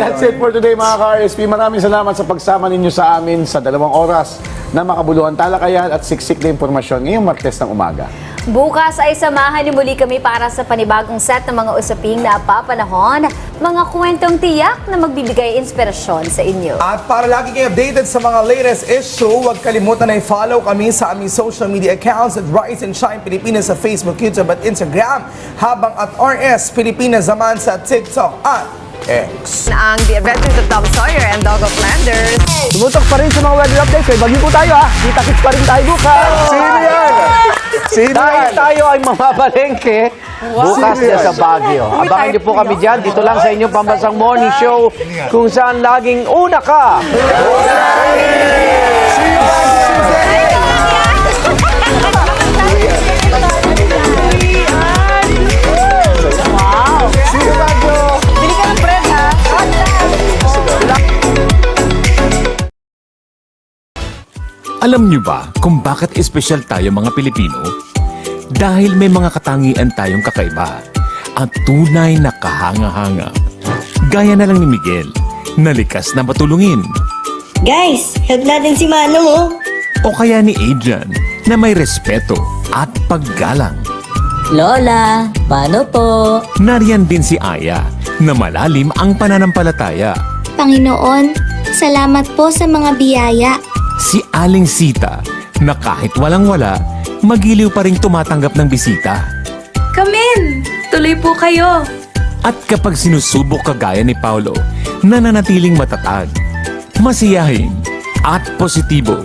that's it for today mga ka-RSP. Maraming salamat sa pagsama ninyo sa amin sa 2 oras na makabuluhan talakayan at siksik na impormasyon ngayong Martes ng umaga. Bukas ay samahan niyo muli kami para sa panibagong set ng mga usaping napapanahon, mga kwentong tiyak na magbibigay inspirasyon sa inyo. At para lagi kayo updated sa mga latest issue, huwag kalimutan na i-follow kami sa aming social media accounts at Rise and Shine Pilipinas sa Facebook, YouTube at Instagram, habang at RS Pilipinas naman sa TikTok at X. Ang The Adventures of Tom Sawyer and Dog of Flanders. Tumutok pa rin sa mga weather updates. May bagyo po tayo ha. Kita-kits pa rin tayo bukas. Sino yan? Sino Dahil yan? tayo ay mamamalengke bukas Sino yan? sa Baguio. Abangan niyo po kami dyan. Dito lang sa inyong pambansang morning show kung saan laging una ka. Sino Baguio? Bili ka ng bread, ha? Alam niyo ba kung bakit espesyal tayo mga Pilipino? Dahil may mga katangian tayong kakaiba at tunay na kahanga-hanga. Gaya na lang ni Miguel, na likas na matulungin. Guys, help natin si Manong oh. O kaya ni Adrian, na may respeto at paggalang. Lola, paano po? Nariyan din si Aya, na malalim ang pananampalataya. Panginoon, salamat po sa mga biyaya. Si Aling Sita, na kahit walang-wala, magiliw pa ring tumatanggap ng bisita. Kamen, tuloy po kayo. At kapag sinusubok kagaya ni Paulo, nananatiling matatag, masiyahin at positibo.